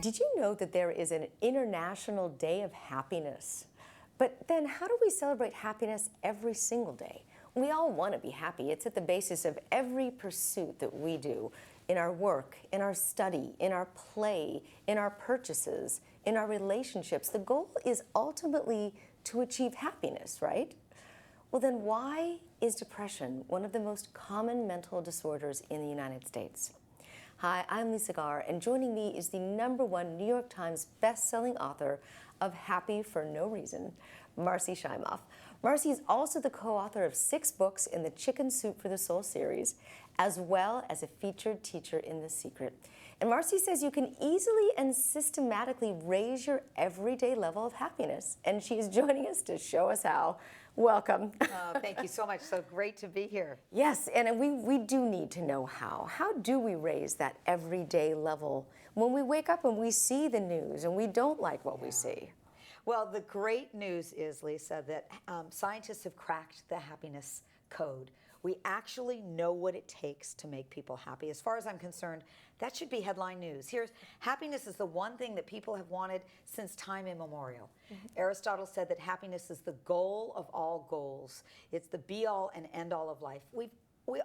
Did you know that there is an International Day of Happiness? But then how do we celebrate happiness every single day? We all want to be happy. It's at the basis of every pursuit that we do, in our work, in our study, in our play, in our purchases, in our relationships. The goal is ultimately to achieve happiness, right? Well, then why is depression one of the most common mental disorders in the United States? Hi, I'm Lisa Garr, and joining me is the #1 New York Times best-selling author of Happy for No Reason, Marci Shimoff. Marci is also the co-author of 6 books in the Chicken Soup for the Soul series, as well as a featured teacher in The Secret. And Marci says you can easily and systematically raise your everyday level of happiness. And she is joining us to show us how. Welcome. Thank you so much. So great to be here. Yes, and we do need to know how. How do we raise that everyday level when we wake up and we see the news and we don't like what we see? Well, the great news is, Lisa, that scientists have cracked the happiness code. We actually know what it takes to make people happy. As far as I'm concerned, that should be headline news. Happiness is the one thing that people have wanted since time immemorial. Aristotle said that happiness is the goal of all goals. It's the be-all and end-all of life. We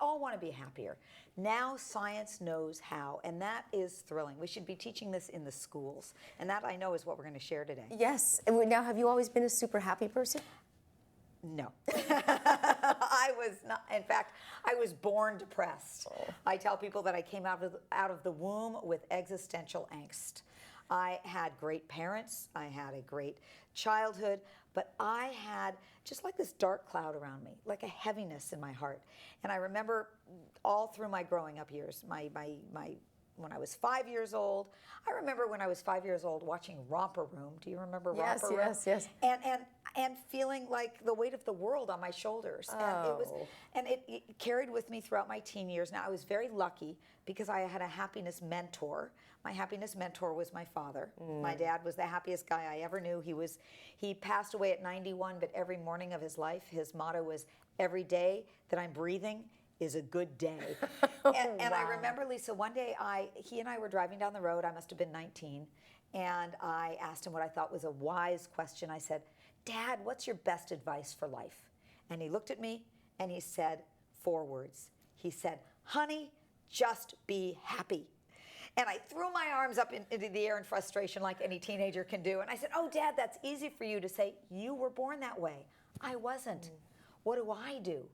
all want to be happier. Now science knows how, and that is thrilling. We should be teaching this in the schools, and that I know is what we're going to share today. Yes, and now have you always been a super happy person? No. I was not. In fact, I was born depressed. Oh. I tell people that I came out of the womb with existential angst. I had great parents. I had a great childhood, but I had just like this dark cloud around me, like a heaviness in my heart. And I remember all through my growing up years, when I was 5 years old. I remember when I was 5 years old watching Romper Room. Do you remember Romper Room? Yes. And feeling like the weight of the world on my shoulders. Oh. And it carried with me throughout my teen years. Now, I was very lucky because I had a happiness mentor. My happiness mentor was my father. My dad was the happiest guy I ever knew. He passed away at 91, but every morning of his life, his motto was, every day that I'm breathing is a good day. And I remember, Lisa, one day he and I were driving down the road. I must have been 19. And I asked him what I thought was a wise question. I said, Dad, what's your best advice for life? And he looked at me and he said 4 words. He said, honey, just be happy. And I threw my arms up into the air in frustration like any teenager can do. And I said, oh, Dad, that's easy for you to say. You were born that way. I wasn't. What do I do?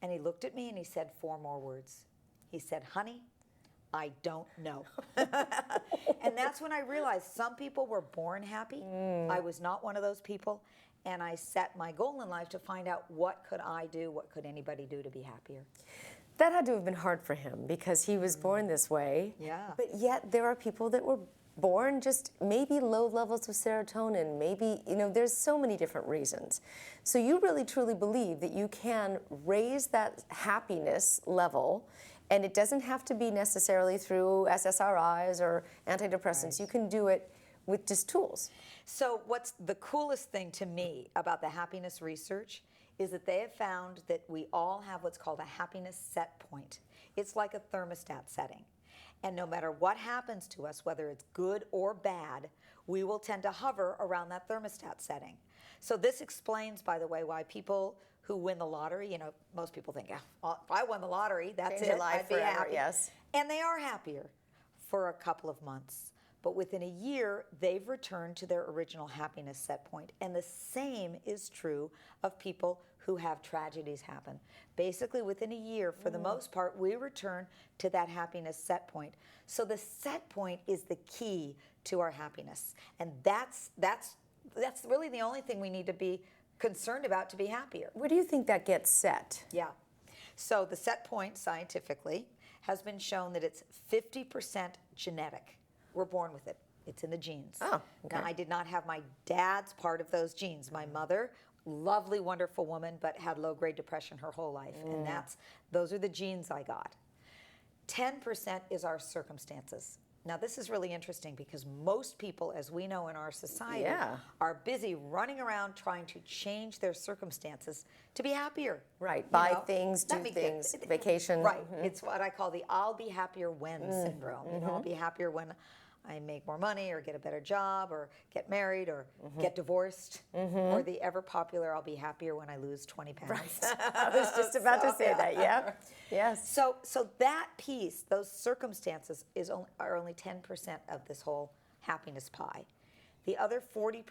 And he looked at me and he said 4 more words. He said, honey, I don't know. And that's when I realized some people were born happy. I was not one of those people. And I set my goal in life to find out what could I do, what could anybody do to be happier. That had to have been hard for him because he was born this way. Yeah. But yet there are people that were born just maybe low levels of serotonin, maybe, there's so many different reasons. So you really truly believe that you can raise that happiness level, and it doesn't have to be necessarily through SSRIs or antidepressants. Right. You can do it with just tools. So what's the coolest thing to me about the happiness research is that they have found that we all have what's called a happiness set point. It's like a thermostat setting. And no matter what happens to us, whether it's good or bad, we will tend to hover around that thermostat setting. So this explains, by the way, why people who win the lottery, most people think, well, if I won the lottery, that's Change your life I'd be forever, happy. yes. And they are happier for a couple of months. But within a year, they've returned to their original happiness set point. And the same is true of people who have tragedies happen. Basically, within a year, for the most part, we return to that happiness set point. So the set point is the key to our happiness. And that's really the only thing we need to be concerned about to be happier. Where do you think that gets set? Yeah. So the set point, scientifically, has been shown that it's 50% genetic. We're born with it. It's in the genes. Oh, okay. Now, I did not have my dad's part of those genes. My mother, lovely, wonderful woman, but had low-grade depression her whole life. And those are the genes I got. 10% is our circumstances. Now, this is really interesting because most people, as we know in our society, are busy running around trying to change their circumstances to be happier. Right. Buy things, do things, vacation. Right. It's what I call the I'll be happier when syndrome. I'll be happier when I make more money or get a better job or get married or get divorced, or the ever popular, I'll be happier when I lose 20 pounds. Right. I was just about to say that. Yeah. Yes. So that piece, those circumstances, are only 10% of this whole happiness pie. The other 40%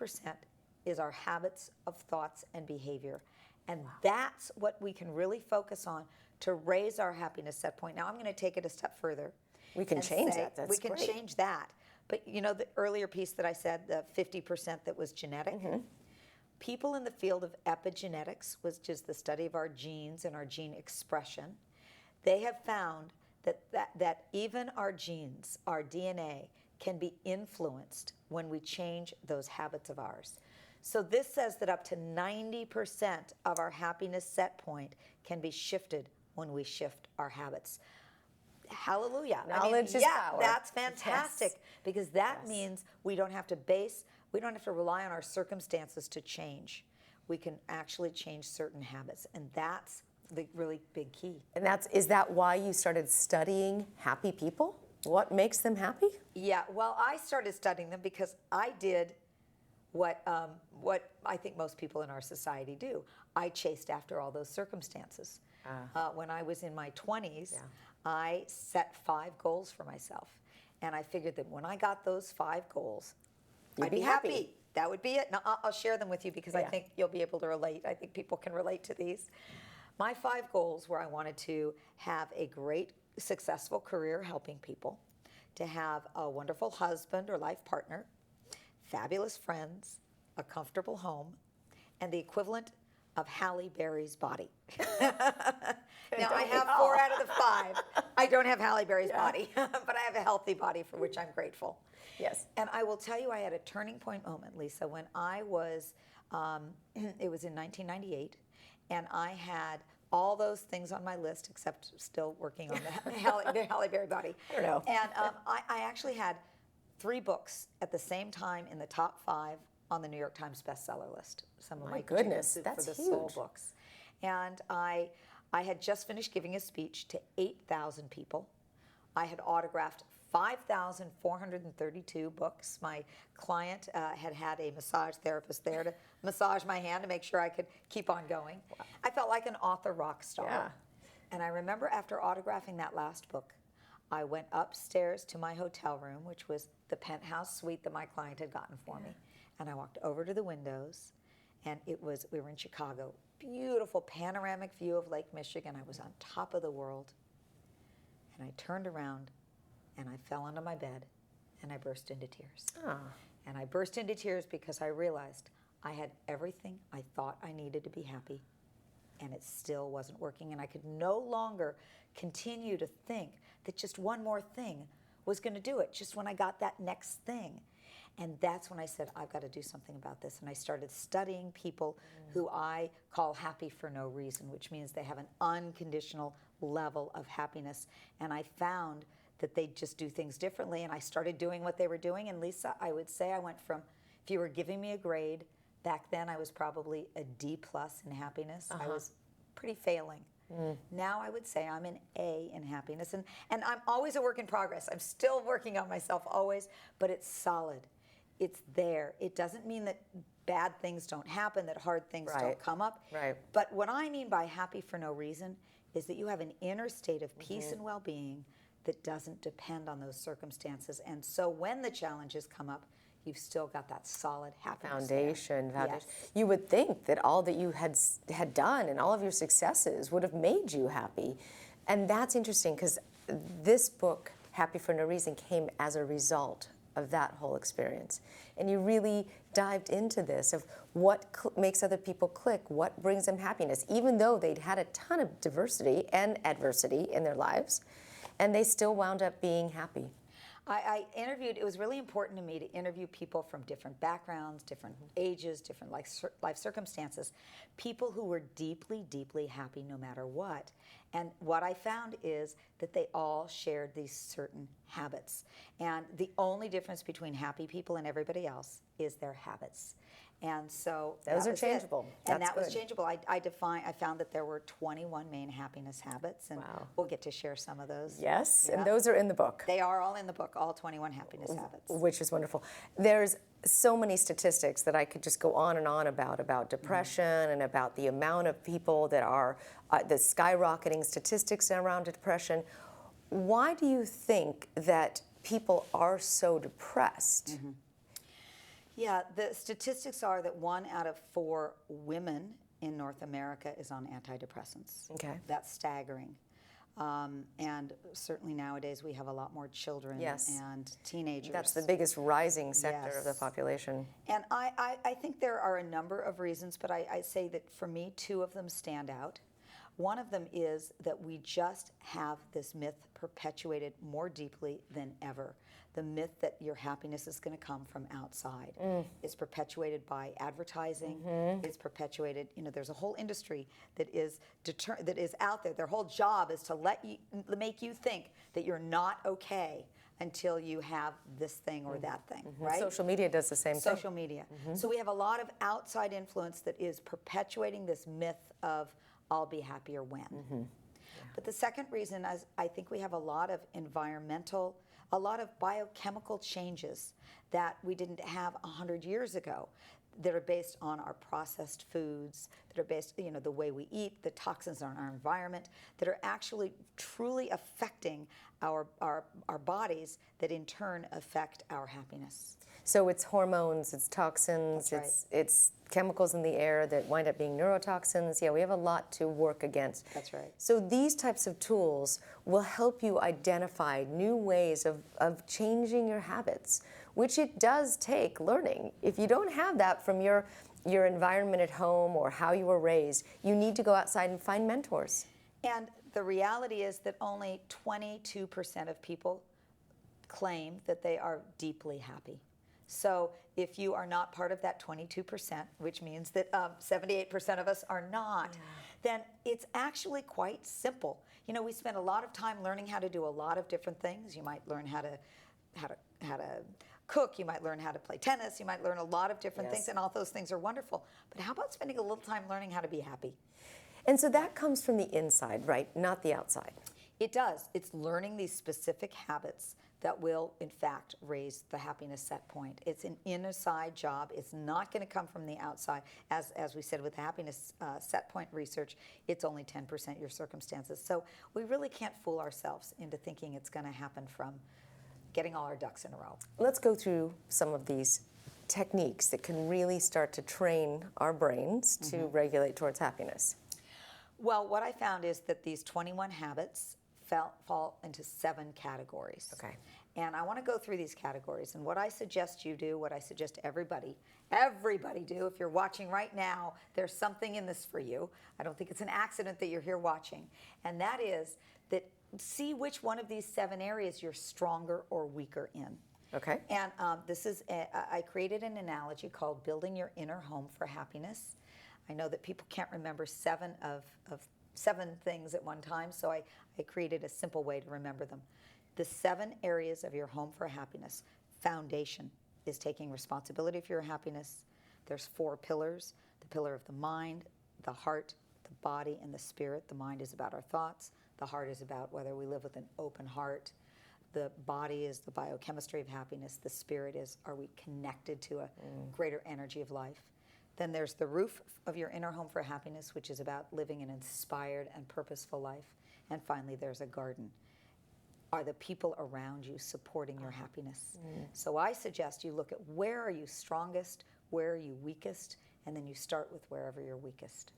is our habits of thoughts and behavior. And that's what we can really focus on to raise our happiness set point. Now I'm going to take it a step further. We can change that. That's we can great. change that. But you know, the earlier piece that I said, the 50% that was genetic, people in the field of epigenetics, which is the study of our genes and our gene expression, they have found that even our genes, our DNA, can be influenced when we change those habits of ours. So this says that up to 90% of our happiness set point can be shifted when we shift our habits. Hallelujah. Knowledge is power. That's fantastic, because that Yes. means we don't have to rely on our circumstances to change. We can actually change certain habits, and that's the really big key. And is that why you started studying happy people? What makes them happy? Yeah, well, I started studying them because I did what I think most people in our society do. I chased after all those circumstances. When I was in my 20s, I set 5 goals for myself. And I figured that when I got those 5 goals, I'd be happy. That would be it. Now, I'll share them with you because I think you'll be able to relate. I think people can relate to these. My 5 goals were: I wanted to have a great, successful career helping people, to have a wonderful husband or life partner, fabulous friends, a comfortable home, and the equivalent of Halle Berry's body. Now, I have 4 out of the 5. I don't have Halle Berry's body, but I have a healthy body for which I'm grateful. Yes. And I will tell you, I had a turning point moment, Lisa, when I was, it was in 1998, and I had all those things on my list, except still working on the Halle Berry body. I don't know. And I actually had 3 books at the same time in the top 5 on the New York Times bestseller list. Some of my goodness, Soup that's for the Soul huge. books. And I had just finished giving a speech to 8,000 people. I had autographed 5,432 books. My client had a massage therapist there to massage my hand to make sure I could keep on going. Wow. I felt like an author rock star. Yeah. And I remember after autographing that last book, I went upstairs to my hotel room, which was the penthouse suite that my client had gotten for me. And I walked over to the windows, and we were in Chicago, beautiful panoramic view of Lake Michigan. I was on top of the world. And I turned around, and I fell onto my bed, and I burst into tears. Oh. And I burst into tears because I realized I had everything I thought I needed to be happy, and it still wasn't working. And I could no longer continue to think that just one more thing was going to do it, just when I got that next thing. And that's when I said, I've got to do something about this. And I started studying people who I call happy for no reason, which means they have an unconditional level of happiness. And I found that they just do things differently. And I started doing what they were doing. And Lisa, I would say I went from, if you were giving me a grade, back then I was probably a D+ in happiness. I was pretty failing. Now I would say I'm an A in happiness. And I'm always a work in progress. I'm still working on myself always, but it's solid. It's there. It doesn't mean that bad things don't happen, that hard things don't come up. Right. But what I mean by happy for no reason is that you have an inner state of peace and well-being that doesn't depend on those circumstances. And so when the challenges come up, you've still got that solid happiness Foundation. Yes. You would think that all that you had done and all of your successes would have made you happy. And that's interesting because this book, Happy for No Reason, came as a result of that whole experience. And you really dived into this of what makes other people click, what brings them happiness, even though they'd had a ton of diversity and adversity in their lives, and they still wound up being happy. I interviewed, it was really important to me to interview people from different backgrounds, different ages, different life circumstances, people who were deeply, deeply happy no matter what. And what I found is that they all shared these certain habits. And the only difference between happy people and everybody else is their habits. And so Those that are was changeable. it. And That's that was good. changeable. I found that there were 21 main happiness habits, and Wow. we'll get to share some of those. Yes, Yeah. and those are in the book. They are all in the book, all 21 happiness habits. Which is wonderful. There's so many statistics that I could just go on and on about depression and about the amount of people that are, the skyrocketing statistics around depression. Why do you think that people are so depressed? Yeah, the statistics are that 1 out of 4 women in North America is on antidepressants. Okay. That's staggering. And certainly nowadays we have a lot more children and teenagers. That's the biggest rising sector of the Yes. population. And I think there are a number of reasons, but I say that for me, 2 of them stand out. One of them is that we just have this myth perpetuated more deeply than ever. The myth that your happiness is going to come from outside. It's perpetuated by advertising. It's perpetuated, there's a whole industry that is out there. Their whole job is to make you think that you're not okay until you have this thing or that thing, right? Social media does the same thing. Social media. So we have a lot of outside influence that is perpetuating this myth of I'll be happier when. But the second reason is I think we have a lot of biochemical changes that we didn't have 100 years ago that are based on our processed foods, that are based, the way we eat, the toxins in our environment, that are actually truly affecting our bodies that in turn affect our happiness. So it's hormones, it's toxins, That's it's chemicals in the air that wind up being neurotoxins. Yeah, we have a lot to work against. That's right. So these types of tools will help you identify new ways of changing your habits, which it does take learning. If you don't have that from your environment at home or how you were raised, you need to go outside and find mentors. And the reality is that only 22% of people claim that they are deeply happy. So if you are not part of that 22%, which means that 78% of us are not, then it's actually quite simple. We spend a lot of time learning how to do a lot of different things. You might learn how to cook, you might learn how to play tennis, you might learn a lot of different things, and all those things are wonderful. But how about spending a little time learning how to be happy? And so that comes from the inside, right? Not the outside. It does. It's learning these specific habits that will, in fact, raise the happiness set point. It's an inside job. It's not going to come from the outside. As we said with the happiness set point research, it's only 10% your circumstances. So we really can't fool ourselves into thinking it's going to happen from getting all our ducks in a row. Let's go through some of these techniques that can really start to train our brains to regulate towards happiness. Well, what I found is that these 21 habits fall into 7 categories. Okay. And I want to go through these categories. And what I suggest you do, what I suggest everybody do, if you're watching right now, there's something in this for you. I don't think it's an accident that you're here watching. And that is that see which one of these 7 areas you're stronger or weaker in. Okay. And I created an analogy called building your inner home for happiness. I know that people can't remember 7 things at one time, so I created a simple way to remember them. The 7 areas of your home for happiness. Foundation is taking responsibility for your happiness. There's 4 pillars. The pillar of the mind, the heart, the body, and the spirit. The mind is about our thoughts. The heart is about whether we live with an open heart. The body is the biochemistry of happiness. The spirit is, are we connected to a greater energy of life? Then there's the roof of your inner home for happiness, which is about living an inspired and purposeful life. And finally, there's a garden. Are the people around you supporting your happiness? So I suggest you look at where are you strongest, where are you weakest, and then you start with wherever you're weakest.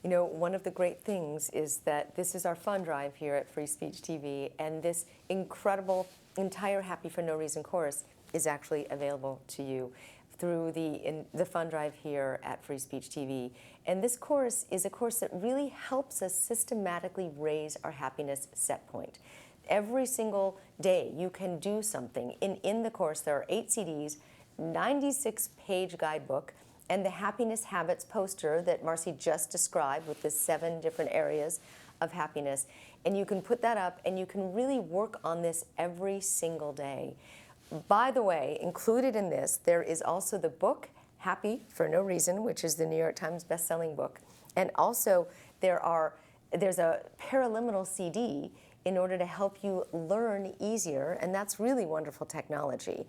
One of the great things is that this is our fund drive here at Free Speech TV, and this incredible entire Happy for No Reason course is actually available to you through the fund drive here at Free Speech TV. And this course is a course that really helps us systematically raise our happiness set point. Every single day you can do something. In the course there are 8 CDs, 96-page guidebook, and the happiness habits poster that Marci just described with the 7 different areas of happiness. And you can put that up and you can really work on this every single day. By the way, included in this, there is also the book, Happy for No Reason, which is the New York Times best-selling book. And also there's a paraliminal CD in order to help you learn easier, and that's really wonderful technology.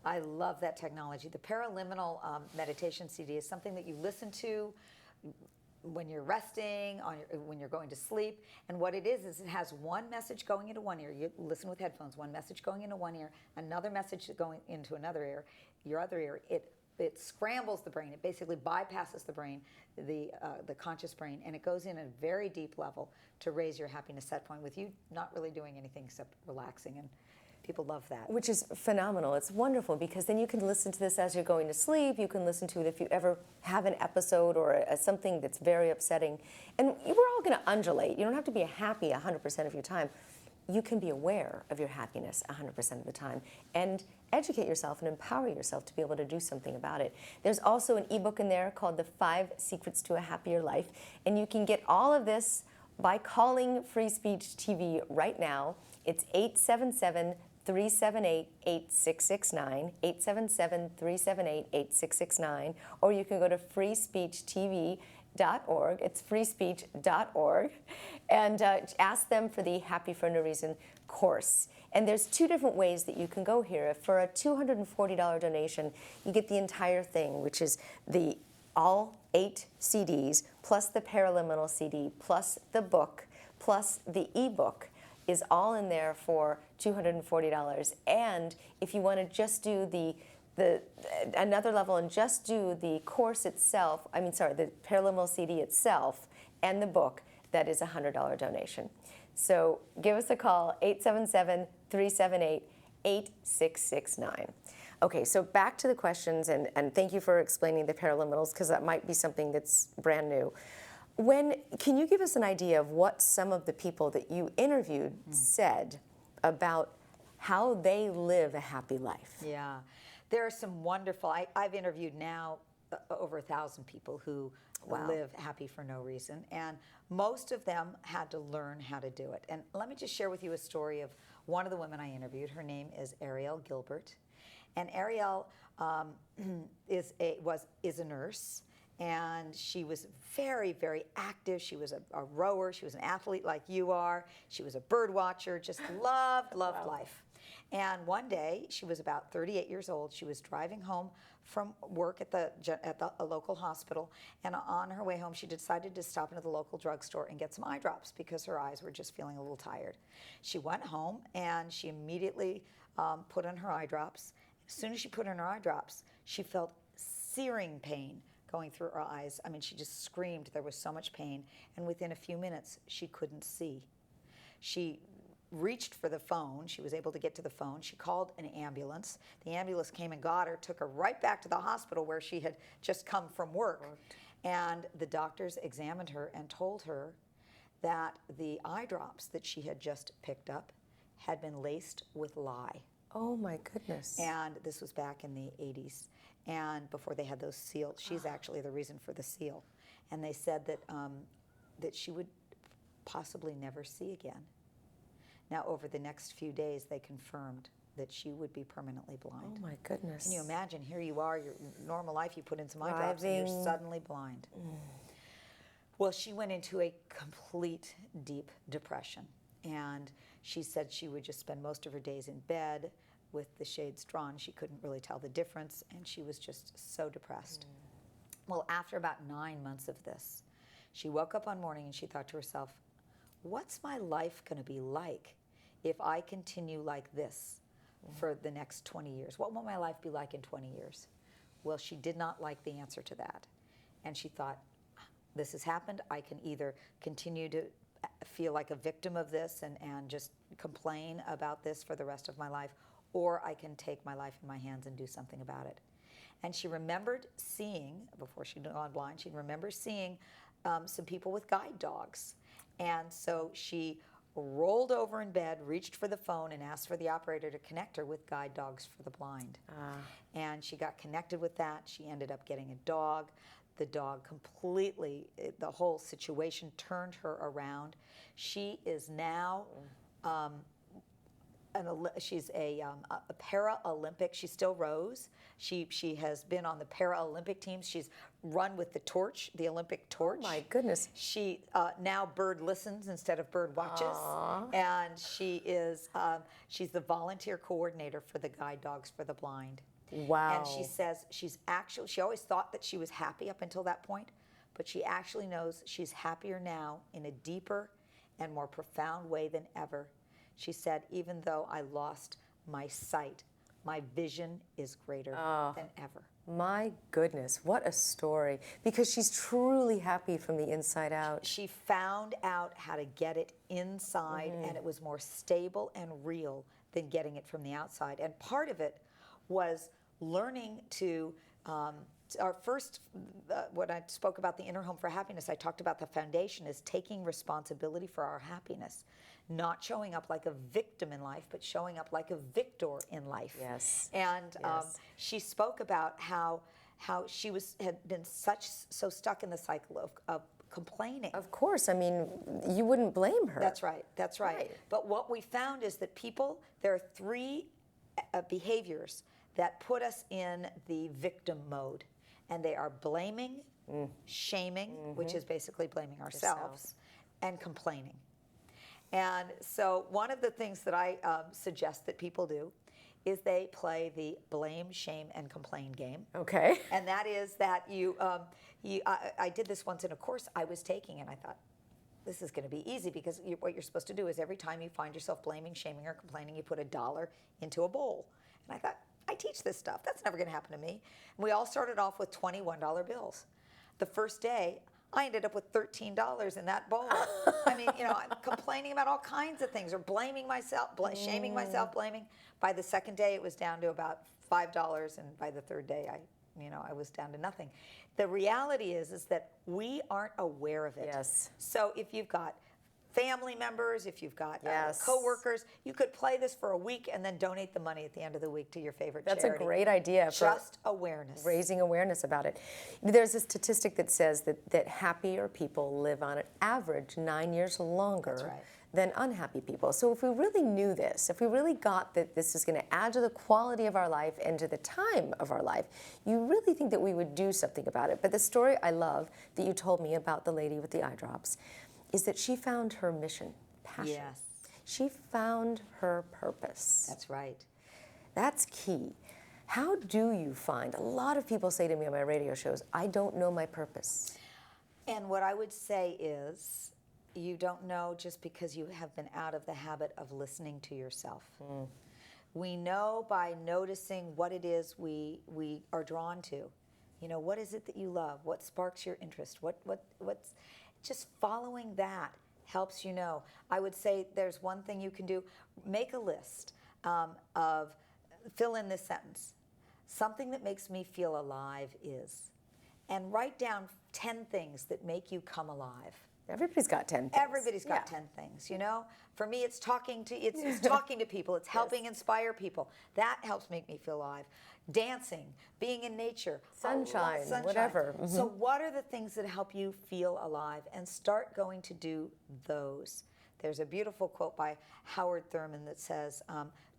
I love that technology. The paraliminal meditation CD is something that you listen to when you're resting, when you're going to sleep. And what it is it has one message going into one ear. You listen with headphones, one message going into one ear, another message going into another ear, your other ear. It scrambles the brain. It basically bypasses the brain, the conscious brain, and it goes in at a very deep level to raise your happiness set point with you not really doing anything except relaxing. And people love that. Which is phenomenal. It's wonderful because then you can listen to this as you're going to sleep. You can listen to it if you ever have an episode or something that's very upsetting. And we're all going to undulate. You don't have to be happy 100% of your time. You can be aware of your happiness 100% of the time and educate yourself and empower yourself to be able to do something about it. There's also an ebook in there called The 5 Secrets to a Happier Life. And you can get all of this by calling Free Speech TV right now. It's 877-378-8669, 877-378-8669, or you can go to freespeechtv.org. It's freespeech.org, and ask them for the Happy for No Reason course. And there's 2 different ways that you can go here. For a $240 donation, you get the entire thing, which is all 8 CDs, plus the paraliminal CD, plus the book, plus the ebook is all in there for $240. And if you want to just do another level and just do the course itself, the paraliminal CD itself and the book, that is a $100 donation. So give us a call, 877-378-8669. Okay, so back to the questions, and thank you for explaining the paraliminals, because that might be something that's brand new. Can you give us an idea of what some of the people that you interviewed said about how they live a happy life? Yeah, there are some wonderful, I've interviewed now over 1,000 people who live happy for no reason, and most of them had to learn how to do it. And let me just share with you a story of one of the women I interviewed. Her name is Ariel Gilbert, and Ariel is a nurse. And she was very, very active. She was a rower. She was an athlete like you are. She was a bird watcher, just loved life. And one day, she was about 38 years old. She was driving home from work at a local hospital. And on her way home, she decided to stop into the local drugstore and get some eye drops because her eyes were just feeling a little tired. She went home and she immediately put on her eye drops. As soon as she put on her eye drops, she felt searing pain going through her eyes. I mean, she just screamed. There was so much pain. And within a few minutes, she couldn't see. She reached for the phone. She was able to get to the phone. She called an ambulance. The ambulance came and got her, took her right back to the hospital where she had just come from work. And the doctors examined her and told her that the eye drops that she had just picked up had been laced with lye. Oh my goodness. And this was back in the 80s. And before they had those sealed, she's actually the reason for the seal. And they said that that she would possibly never see again. Now, over the next few days, they confirmed that she would be permanently blind. Oh my goodness. Can you imagine? Here you are, your normal life, you put in some eye drops, and you're suddenly blind. Well, she went into a complete deep depression. And she said she would just spend most of her days in bed with the shades drawn. She couldn't really tell the difference, and she was just so depressed. Well, after about 9 months of this, she woke up one morning and she thought to herself, what's my life going to be like if I continue like this for the next 20 years? What will my life be like in 20 years? Well, she did not like the answer to that. And she thought, this has happened. I can either continue to feel like a victim of this and just complain about this for the rest of my life, or I can take my life in my hands and do something about it. And she remembered seeing, before she'd gone blind, she remembered seeing some people with guide dogs. And so she rolled over in bed, reached for the phone, and asked for the operator to connect her with guide dogs for the blind. And she got connected with that. She ended up getting a dog. The dog completely, the whole situation turned her around. She is now she's a para-Olympic. She still rows. She has been on the para-Olympic teams. She's run with the torch, the Olympic torch. Oh my goodness. She now bird listens instead of bird watches. Aww. And she's the volunteer coordinator for the Guide Dogs for the Blind. Wow. And she says she always thought that she was happy up until that point, but she actually knows she's happier now in a deeper and more profound way than ever. She said, even though I lost my sight, my vision is greater than ever. My goodness, what a story. Because she's truly happy from the inside out. She found out how to get it inside, and it was more stable and real than getting it from the outside. And part of it was learning to, our first, when I spoke about the inner home for happiness, I talked about the foundation is taking responsibility for our happiness. Not showing up like a victim in life, but showing up like a victor in life. Yes. And Yes. she spoke about how she had been so stuck in the cycle of complaining. Of course, I mean, you wouldn't blame her. That's right. That's right. Right. But what we found is that there are three behaviors that put us in the victim mode, and they are blaming, shaming, which is basically blaming ourselves, and complaining. And so one of the things that I suggest that people do is they play the blame, shame, and complain game. Okay. And that is that I did this once in a course I was taking, and I thought, this is going to be easy because what you're supposed to do is every time you find yourself blaming, shaming, or complaining, you put $1 into a bowl. And I thought, I teach this stuff. That's never going to happen to me. And we all started off with $21 bills. The first day, I ended up with $13 in that bowl. I mean, I'm complaining about all kinds of things or blaming myself, shaming myself, blaming. By the second day, it was down to about $5, and by the third day, I was down to nothing. The reality is that we aren't aware of it. Yes. So if you've got family members, if you've got Yes. coworkers, you could play this for a week and then donate the money at the end of the week to your favorite That's charity. a great idea for Just awareness. raising awareness about it. There's a statistic that says that happier people live on an average 9 years longer That's right. than unhappy people. So if we really knew this, if we really got that this is going to add to the quality of our life and to the time of our life, you really think that we would do something about it. But the story I love that you told me about the lady with the eye drops is that she found her mission, passion. Yes. She found her purpose. That's right. That's key. How do you find? A lot of people say to me on my radio shows, I don't know my purpose. And what I would say is, you don't know just because you have been out of the habit of listening to yourself. We know by noticing what it is we are drawn to. What is it that you love? What sparks your interest? What's just following that helps you know. I would say there's one thing you can do. Make a list of, fill in this sentence. Something that makes me feel alive is. And write down 10 things that make you come alive. Everybody's got 10 things. Everybody's got 10 things, For me, it's talking to people. It's helping inspire people. That helps make me feel alive. Dancing, being in nature. Sunshine, whatever. Mm-hmm. So what are the things that help you feel alive? And start going to do those. There's a beautiful quote by Howard Thurman that says,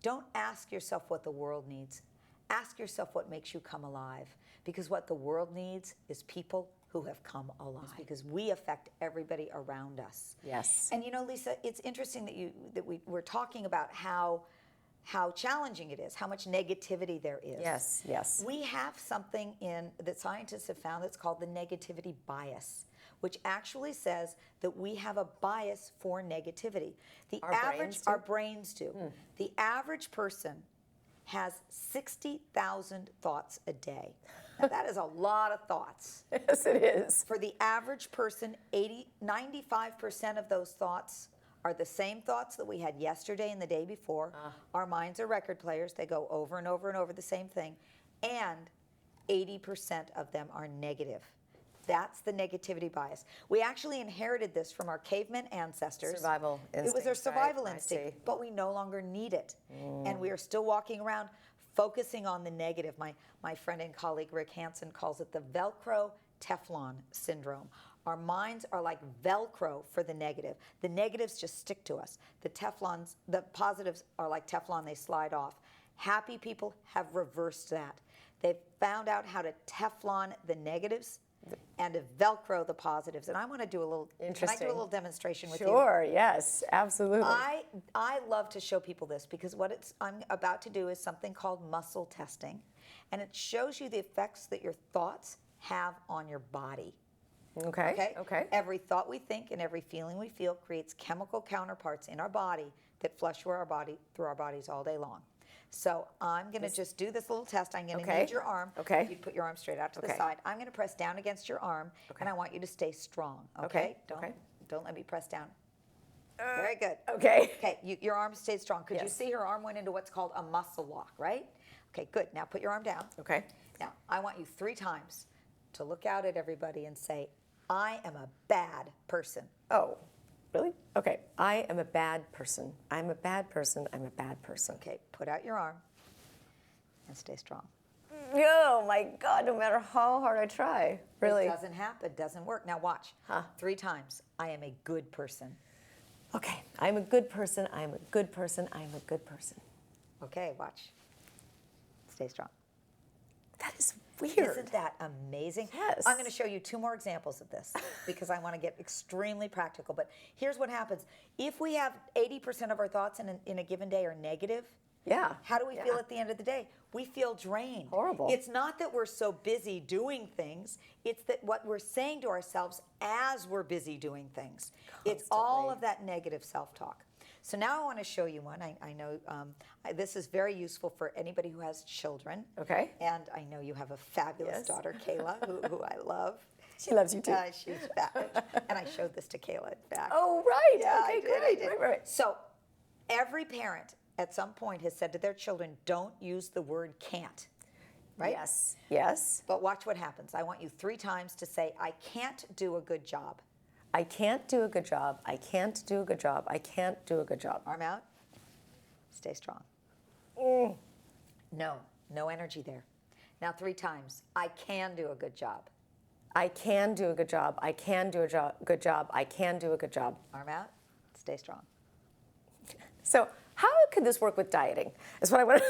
don't ask yourself what the world needs. Ask yourself what makes you come alive. Because what the world needs is people who have come alive, because we affect everybody around us. Yes. And Lisa, it's interesting that we're talking about how challenging it is, how much negativity there is. Yes, yes. We have something that scientists have found that's called the negativity bias, which actually says that we have a bias for negativity. Our brains do. The average person has 60,000 thoughts a day. Now, that is a lot of thoughts. Yes, it is. For the average person, 95% of those thoughts are the same thoughts that we had yesterday and the day before. Our minds are record players. They go over and over and over the same thing. And 80% of them are negative. That's the negativity bias. We actually inherited this from our caveman ancestors. Survival instinct. It was their survival right? instinct, but we no longer need it. And we are still walking around focusing on the negative. My friend and colleague Rick Hansen calls it the Velcro Teflon syndrome. Our minds are like Velcro for the negative. The negatives just stick to us. The positives are like Teflon, they slide off. Happy people have reversed that. They've found out how to Teflon the negatives and to Velcro the positives. And I want to do a little, can I do a little demonstration with you? Sure, yes, absolutely. I love to show people this because what I'm about to do is something called muscle testing. And it shows you the effects that your thoughts have on your body. Okay. Every thought we think and every feeling we feel creates chemical counterparts in our body that flush through our bodies all day long. So I'm going to just do this little test. I'm going to need your arm. Okay. You put your arm straight out to the side. I'm going to press down against your arm, and I want you to stay strong. Okay? Don't let me press down. Very good. Okay. Okay, your arm stayed strong. Could you see her arm went into what's called a muscle lock, right? Okay, good. Now put your arm down. Okay. Now, I want you 3 times to look out at everybody and say, I am a bad person. Oh, really? Okay. I am a bad person. I'm a bad person. I'm a bad person. Okay, put out your arm and stay strong. Oh my God, no matter how hard I try. Really? It doesn't happen. It doesn't work. Now watch. 3 times. I am a good person. Okay. I'm a good person. I'm a good person. I'm a good person. Okay, watch. Stay strong. That is weird. Isn't that amazing? Yes. I'm going to show you 2 more examples of this because I want to get extremely practical. But here's what happens. If we have 80% of our thoughts in a given day are negative, how do we feel at the end of the day? We feel drained. Horrible. It's not that we're so busy doing things. It's that what we're saying to ourselves as we're busy doing things. It's all of that negative self-talk. So now I want to show you one. I know this is very useful for anybody who has children. Okay. And I know you have a fabulous daughter, Kayla, who I love. She loves you too. She's fabulous. And I showed this to Kayla, in fact. Oh, right. Yeah, okay, I did. Right. So every parent at some point has said to their children, don't use the word can't. Right? Yes. Yes. But watch what happens. I want you 3 times to say, I can't do a good job. I can't do a good job. I can't do a good job. I can't do a good job. Arm out. Stay strong. No energy there. Now 3 times. I can do a good job. I can do a good job. I can do a good job. I can do a good job. Arm out. Stay strong. So how could this work with dieting? Is what I want to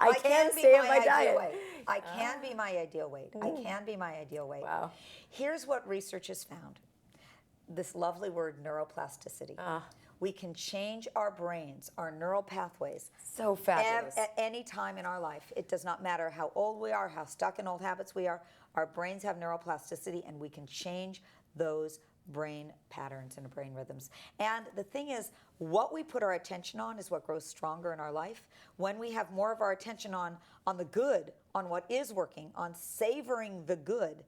I can stay on my diet. I can be my ideal weight. I can be my ideal weight. Wow. Here's what research has found. This lovely word, neuroplasticity. We can change our brains, our neural pathways. So fabulous. At any time in our life. It does not matter how old we are, how stuck in old habits we are. Our brains have neuroplasticity, and we can change those brain patterns and brain rhythms. And the thing is, what we put our attention on is what grows stronger in our life. When we have more of our attention on the good, on what is working, on savoring the good,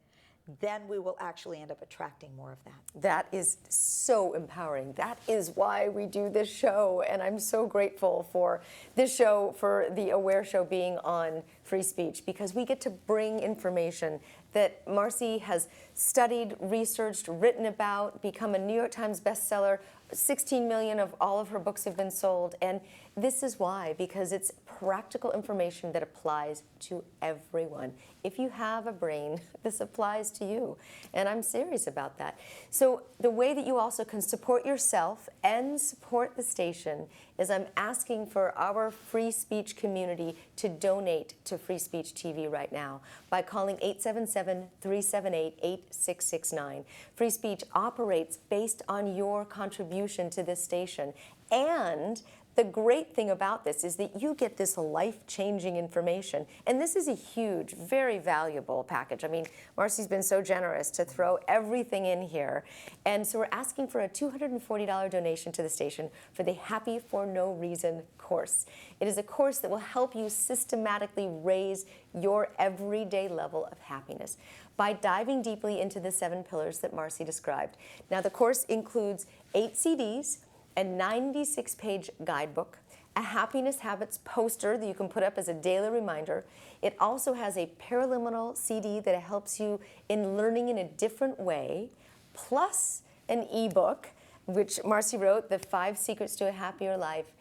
then we will actually end up attracting more of that. That is so empowering. That is why we do this show, and I'm so grateful for this show, for the Aware Show being on free speech, because we get to bring information that Marci has studied, researched, written about, become a New York Times bestseller. 16 million of all of her books have been sold, and this is why, because it's practical information that applies to everyone. If you have a brain, this applies to you, and I'm serious about that. So the way that you also can support yourself and support the station is I'm asking for our free speech community to donate to Free Speech TV right now by calling 877-378-8669. Free Speech operates based on your contribution to this station, and the great thing about this is that you get this life-changing information. And this is a huge, very valuable package. I mean, Marci's been so generous to throw everything in here. And so we're asking for a $240 donation to the station for the Happy for No Reason course. It is a course that will help you systematically raise your everyday level of happiness by diving deeply into the 7 pillars that Marci described. Now, the course includes 8 CDs, a 96-page guidebook, a happiness habits poster that you can put up as a daily reminder. It also has a paraliminal CD that helps you in learning in a different way, plus an ebook, which Marci wrote, The 5 Secrets to a Happier Life,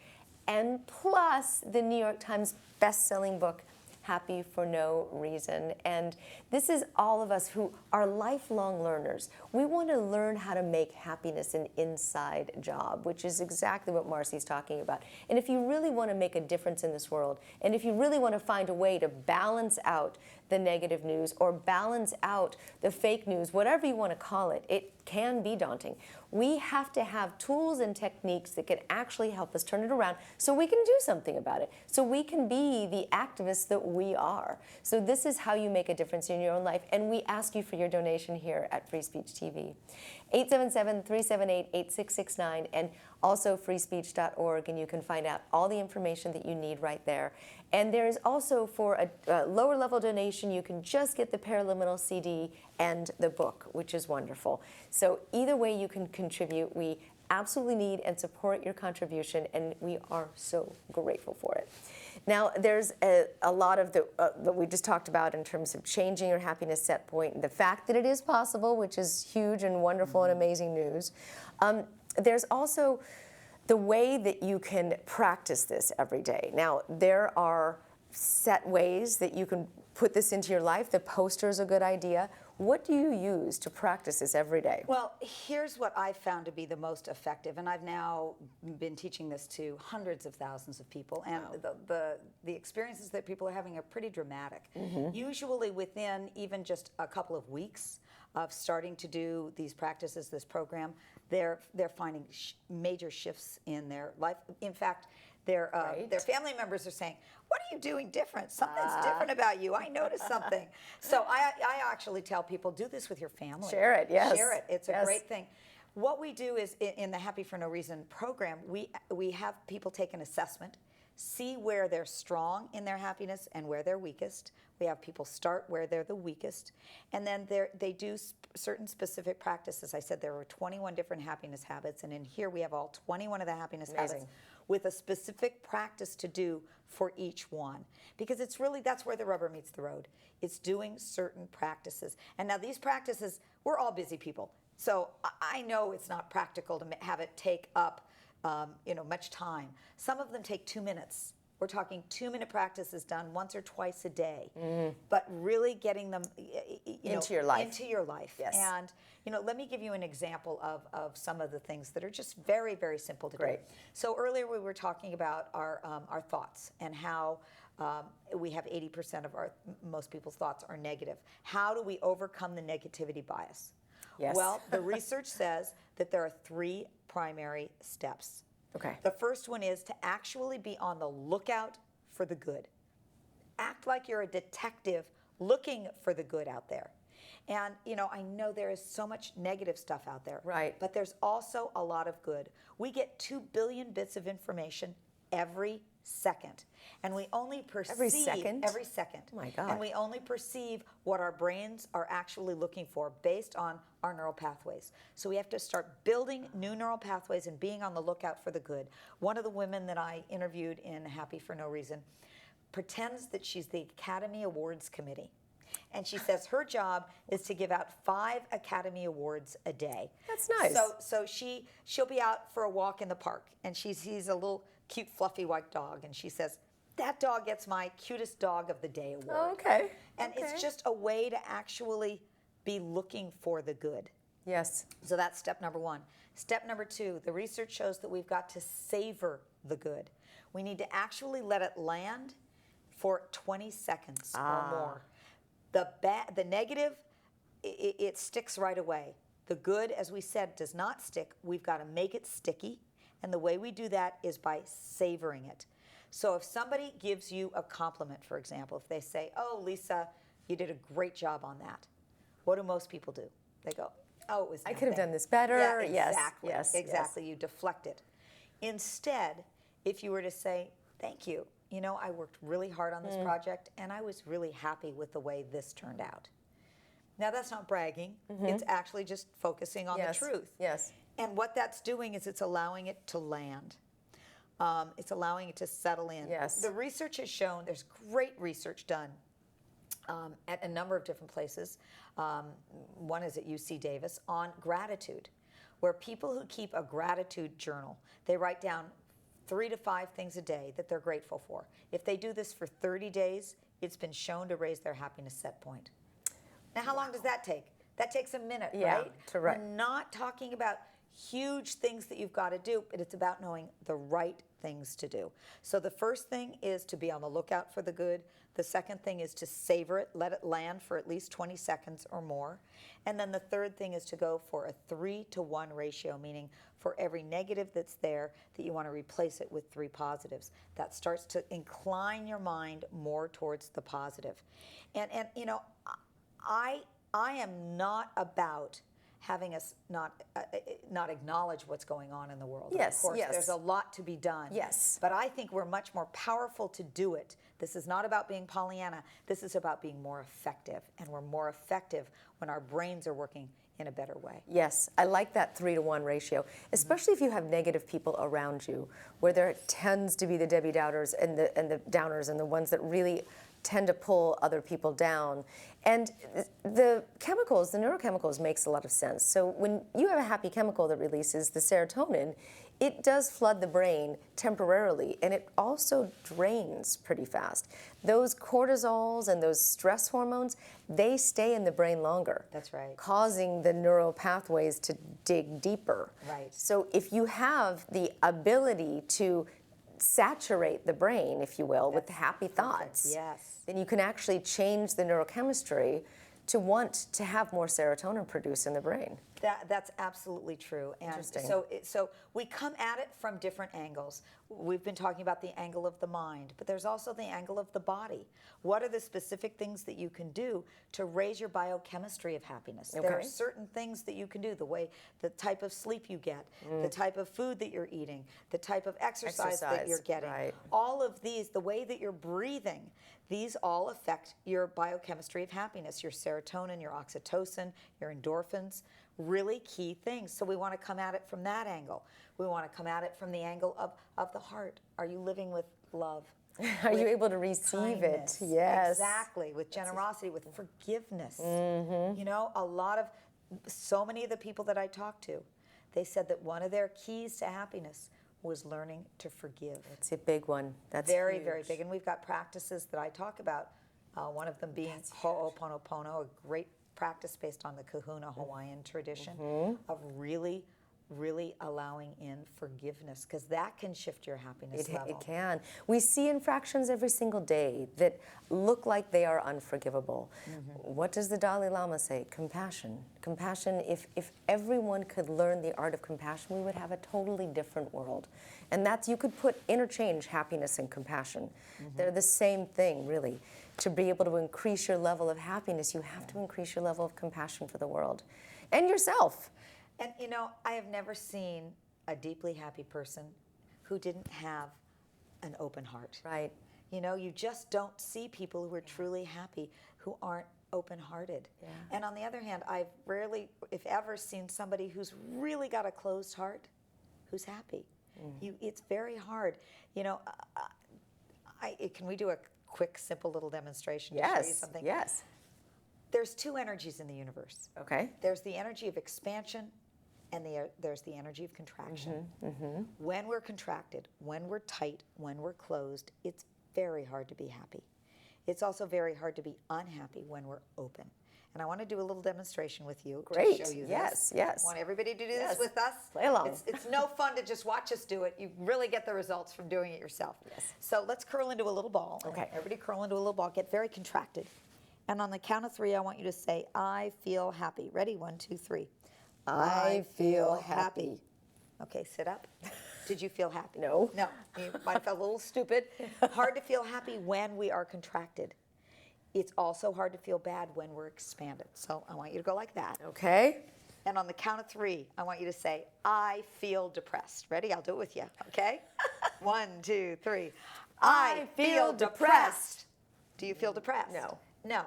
and plus the New York Times best-selling book, Happy for No Reason. And this is all of us who are lifelong learners. We want to learn how to make happiness an inside job, which is exactly what Marci's talking about. And if you really want to make a difference in this world, and if you really want to find a way to balance out the negative news or balance out the fake news, whatever you want to call it, it can be daunting. We have to have tools and techniques that can actually help us turn it around so we can do something about it, so we can be the activists that we are. So this is how you make a difference in your own life, and we ask you for your donation here at Free Speech TV. 877-378-8669 and also freespeech.org, and you can find out all the information that you need right there. And there is also, for a lower level donation, you can just get the Paraliminal CD and the book, which is wonderful. So either way you can contribute. We absolutely need and support your contribution, and we are so grateful for it. Now, there's a lot of that we just talked about in terms of changing your happiness set point, and the fact that it is possible, which is huge and wonderful and amazing news. There's also the way that you can practice this every day. Now, there are set ways that you can put this into your life. The poster is a good idea. What do you use to practice this every day? Well, here's what I've found to be the most effective, and I've now been teaching this to hundreds of thousands of people, and the experiences that people are having are pretty dramatic. Usually within even just a couple of weeks of starting to do these practices, this program, they're finding major shifts in their life. In fact, their family members are saying, "What are you doing different? Something's different about you. I noticed something." So I actually tell people, do this with your family. Share it, yes. Share it. It's a great thing. What we do is, in the Happy for No Reason program, we have people take an assessment, see where they're strong in their happiness and where they're weakest. We have people start where they're the weakest, and then they do certain specific practices. I said there were 21 different happiness habits, and in here we have all 21 of the happiness habits with a specific practice to do for each one. Because it's really, that's where the rubber meets the road. It's doing certain practices. And now these practices, we're all busy people. So I know it's not practical to have it take up much time. Some of them take 2 minutes. We're talking 2-minute practices done once or twice a day, but really getting them into your life. Into your life. Yes. And let me give you an example of some of the things that are just very, very simple to do. So earlier we were talking about our thoughts and how we have 80% of most people's thoughts are negative. How do we overcome the negativity bias? Yes. Well, the research says that there are 3 primary steps. Okay. The first one is to actually be on the lookout for the good. Act like you're a detective looking for the good out there. And, I know there is so much negative stuff out there. Right. But there's also a lot of good. We get 2 billion bits of information every second. And we only perceive... Every second? Every second. Oh my God. And we only perceive what our brains are actually looking for based on our neural pathways. So we have to start building new neural pathways and being on the lookout for the good. One of the women that I interviewed in Happy for No Reason pretends that she's the Academy Awards Committee. And she says her job is to give out 5 Academy Awards a day. That's nice. So she'll be out for a walk in the park, and she sees a little cute fluffy white dog, and she says, "That dog gets my cutest dog of the day award." Oh, okay. And it's just a way to actually be looking for the good. Yes. So that's step number 1. Step number 2, the research shows that we've got to savor the good. We need to actually let it land for 20 seconds or more. The negative, it sticks right away. The good, as we said, does not stick. We've got to make it sticky. And the way we do that is by savoring it. So if somebody gives you a compliment, for example, if they say, "Oh, Lisa, you did a great job on that," what do most people do? They go, "Oh, it was nothing. I could have done this better." Yeah, exactly. Yes. Exactly. You deflect it. Instead, if you were to say, "Thank you. I worked really hard on this project, and I was really happy with the way this turned out." Now, that's not bragging. It's actually just focusing on the truth. Yes. And what that's doing is it's allowing it to land. It's allowing it to settle in. Yes. The research has shown, there's great research done at a number of different places. One is at UC Davis on gratitude, where people who keep a gratitude journal, they write down 3 to 5 things a day that they're grateful for. If they do this for 30 days, it's been shown to raise their happiness set point. Now, how long does that take? That takes a minute, Yeah, right? correct. We're not talking about huge things that you've got to do, but it's about knowing the right things to do. So the first thing is to be on the lookout for the good. The second thing is to savor it, let it land for at least 20 seconds or more. And then the third thing is to go for a 3-to-1 ratio, meaning for every negative that's there, that you want to replace it with 3 positives. That starts to incline your mind more towards the positive. And you know, I am not about having us not acknowledge what's going on in the world. Yes, of course, yes. there's a lot to be done. Yes. But I think we're much more powerful to do it. This is not about being Pollyanna. This is about being more effective. And we're more effective when our brains are working in a better way. Yes, I like that 3-to-1 ratio, especially if you have negative people around you, where there tends to be the Debbie Doubters and the downers and the ones that really tend to pull other people down. And the chemicals, the neurochemicals, makes a lot of sense. So when you have a happy chemical that releases the serotonin, it does flood the brain temporarily, and it also drains pretty fast. Those cortisols and those stress hormones, they stay in the brain longer. That's right. Causing the neural pathways to dig deeper. Right. So if you have the ability to saturate the brain, if you will, with the happy thoughts, Yes. then you can actually change the neurochemistry to want to have more serotonin produced in the brain. That's absolutely true. And Interesting. so we come at it from different angles. We've been talking about the angle of the mind, but there's also the angle of the body. What are the specific things that you can do to raise your biochemistry of happiness? There are Okay. certain things that you can do, the type of sleep you get, the type of food that you're eating, the type of exercise that you're getting. right. All of these, the way that you're breathing, these all affect your biochemistry of happiness, your serotonin, your oxytocin, your endorphins, really key things. So we want to come at it from that angle. We want to come at it from the angle of the heart. Are you living with love? Are you With able to receive kindness? it? Yes. Exactly, with generosity, with forgiveness. You know, so many of the people that I talked to, they said that one of their keys to happiness was learning to forgive. It's a big one. That's Very, huge. very big. And we've got practices that I talk about, one of them being Ho'oponopono, a great practice based on the Kahuna Hawaiian tradition of really, really allowing in forgiveness, because that can shift your happiness level. It can. We see infractions every single day that look like they are unforgivable. What does the Dalai Lama say? Compassion. Compassion, if everyone could learn the art of compassion, we would have a totally different world. And that's, you could interchange happiness and compassion. They're the same thing, really. To be able to increase your level of happiness, you have to increase your level of compassion for the world and yourself. And you know, I have never seen a deeply happy person who didn't have an open heart. Right. You know, you just don't see people who are truly happy who aren't open-hearted. Yeah. And on the other hand, I've rarely, if ever, seen somebody who's really got a closed heart who's happy. It's very hard. You know, can we do a quick, simple little demonstration to show you something? Yes. There's 2 energies in the universe. Okay. There's the energy of expansion, and there's the energy of contraction. When we're contracted, when we're tight, when we're closed, it's very hard to be happy. It's also very hard to be unhappy when we're open. And I want to do a little demonstration with you Great. to show you Yes, this. yes. I want everybody to do Yes. this with us. Play along. It's no fun to just watch us do it. You really get the results from doing it yourself. Yes. So let's curl into a little ball. Okay. Everybody curl into a little ball. Get very contracted. And on the count of 3, I want you to say, I feel happy. Ready? 1, 2, 3. I feel happy. Okay, sit up. Did you feel happy? No. No. You might have felt a little stupid. Hard to feel happy when we are contracted. It's also hard to feel bad when we're expanded. So I want you to go like that. Okay. And on the count of 3, I want you to say, I feel depressed. Ready? I'll do it with you. Okay? 1, 2, 3. I feel depressed. Do you feel depressed? No. No.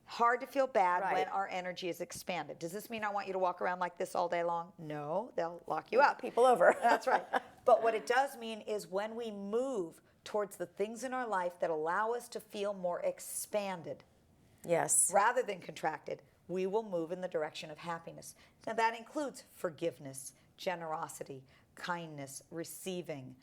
Hard to feel bad Right. when our energy is expanded. Does this mean I want you to walk around like this all day long? No, they'll lock you up. People over. That's right. But what it does mean is when we move towards the things in our life that allow us to feel more expanded Yes. rather than contracted, we will move in the direction of happiness. Now that includes forgiveness, generosity, kindness, receiving.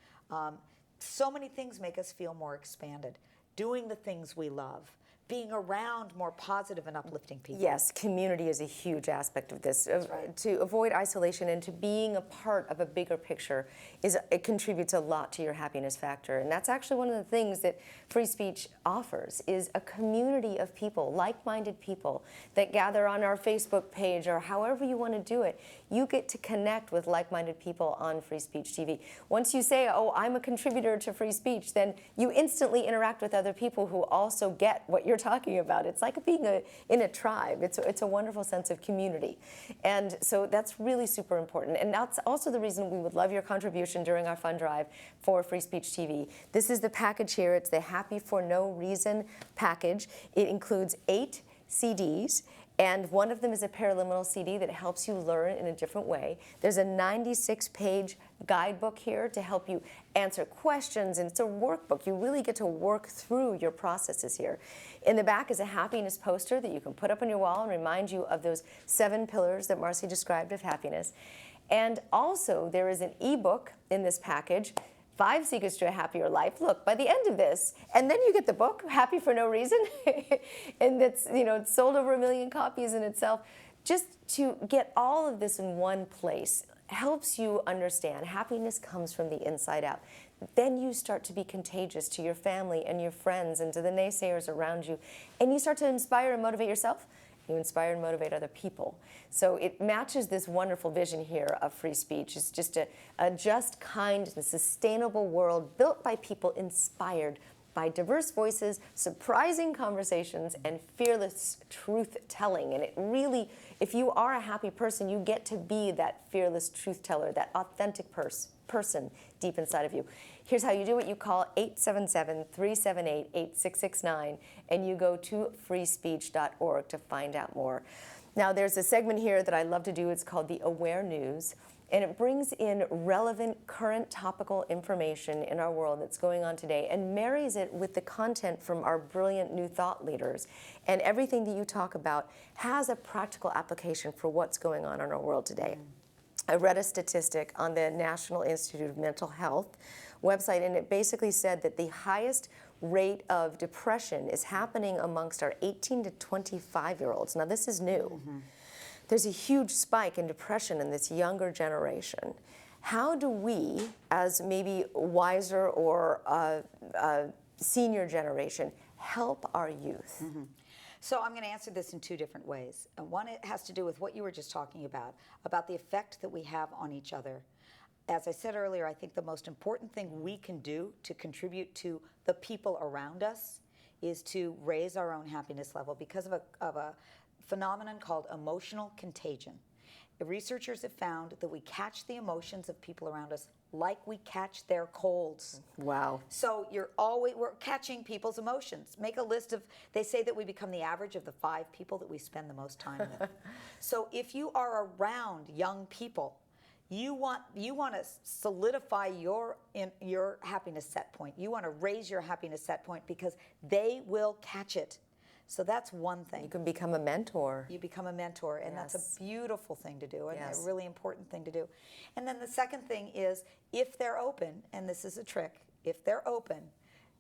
So many things make us feel more expanded. doing the things we love, being around more positive and uplifting people. Yes, community is a huge aspect of this. right. To avoid isolation and to being a part of a bigger picture, it contributes a lot to your happiness factor. And that's actually one of the things that free speech offers, is a community of people, like-minded people that gather on our Facebook page or however you want to do it. You get to connect with like-minded people on Free Speech TV. Once you say, oh, I'm a contributor to free speech, then you instantly interact with other people who also get what you're talking about. It's like being in a tribe. It's a wonderful sense of community. And so that's really super important. And that's also the reason we would love your contribution during our fund drive for Free Speech TV. This is the package here. It's the Happy for No Reason package. It includes 8 CDs. And one of them is a paraliminal CD that helps you learn in a different way. There's a 96-page guidebook here to help you answer questions, and it's a workbook. You really get to work through your processes here. In the back is a happiness poster that you can put up on your wall and remind you of those 7 pillars that Marci described of happiness. And also, there is an ebook in this package, 5 Secrets to a Happier Life. Look, by the end of this, and then you get the book, Happy for No Reason, and it's sold over 1 million copies in itself. Just to get all of this in one place helps you understand happiness comes from the inside out. Then you start to be contagious to your family and your friends and to the naysayers around you, and you start to inspire and motivate yourself. You inspire and motivate other people. So it matches this wonderful vision here of free speech. It's just a just, kind, and sustainable world built by people inspired by diverse voices, surprising conversations, and fearless truth-telling. And it really, if you are a happy person, you get to be that fearless truth-teller, that authentic person deep inside of you. Here's how you do it. You call 877-378-8669, and you go to freespeech.org to find out more. Now, there's a segment here that I love to do. It's called the Aware News, and it brings in relevant, current, topical information in our world that's going on today and marries it with the content from our brilliant new thought leaders. And everything that you talk about has a practical application for what's going on in our world today. I read a statistic on the National Institute of Mental Health website, and it basically said that the highest rate of depression is happening amongst our 18 to 25-year-olds. Now, this is new. There's a huge spike in depression in this younger generation. How do we, as maybe wiser or senior generation, help our youth? So I'm going to answer this in 2 different ways. One, it has to do with what you were just talking about the effect that we have on each other. As I said earlier, I think the most important thing we can do to contribute to the people around us is to raise our own happiness level because of a phenomenon called emotional contagion. The researchers have found that we catch the emotions of people around us like we catch their colds. Wow. So we're catching people's emotions. Make a list of, they say that we become the average of the 5 people that we spend the most time with. So if you are around young people, you want to solidify your happiness set point. You want to raise your happiness set point because they will catch it. So that's one thing. You can become a mentor. You become a mentor, and Yes. that's a beautiful thing to do and Yes. a really important thing to do. And then the second thing is, if they're open, and this is a trick, if they're open,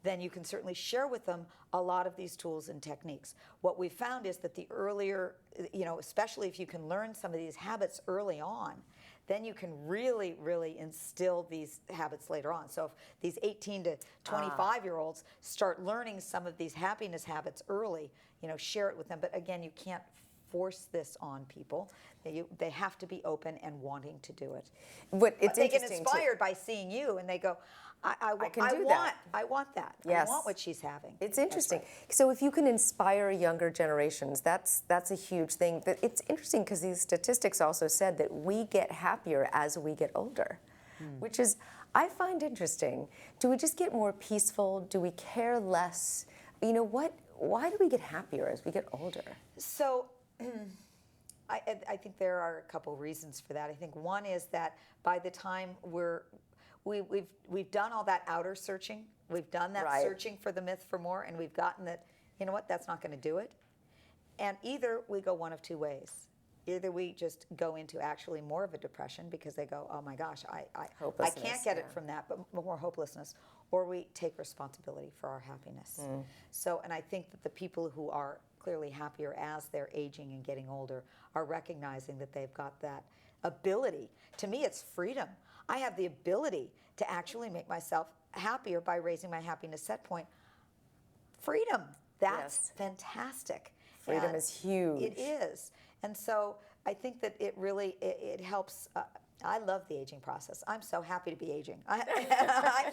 then you can certainly share with them a lot of these tools and techniques. What we found is that the earlier, especially if you can learn some of these habits early on, then you can really, really instill these habits later on. So if these 18 to 25-year-olds start learning some of these happiness habits early, share it with them. But again, you can't force this on people. They have to be open and wanting to do it. But it's they get interesting inspired by seeing you, and they go, I want that. Yes. I want what she's having. It's interesting. So if you can inspire younger generations, that's a huge thing. But it's interesting because these statistics also said that we get happier as we get older, which is, I find interesting. Do we just get more peaceful? Do we care less? Why do we get happier as we get older? So I think there are a couple reasons for that. I think one is that by the time we've done all that outer searching, we've done that Right. searching for the myth for more, and we've gotten that, that's not going to do it. And either we go one of 2 ways. Either we just go into actually more of a depression because they go, oh my gosh, I Hopelessness, can't get it yeah. from that, but more hopelessness, or we take responsibility for our happiness. So, and I think that the people who are clearly happier as they're aging and getting older are recognizing that they've got that ability. To me, it's freedom. I have the ability to actually make myself happier by raising my happiness set point. Freedom. That's Yes. fantastic. Freedom And is huge. It is. And so I think that it really, it helps. I love the aging process. I'm so happy to be aging. I'm